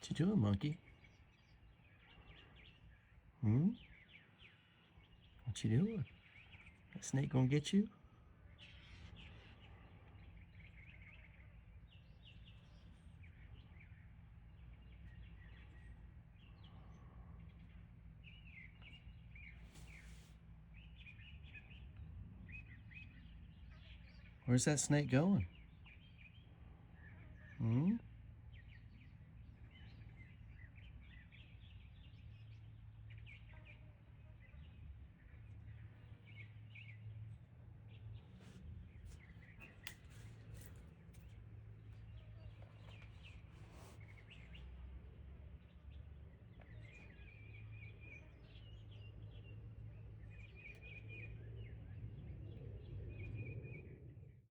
What you doing, monkey? Hmm? What you doing? That snake gonna get you? Where's that snake going? Hmm?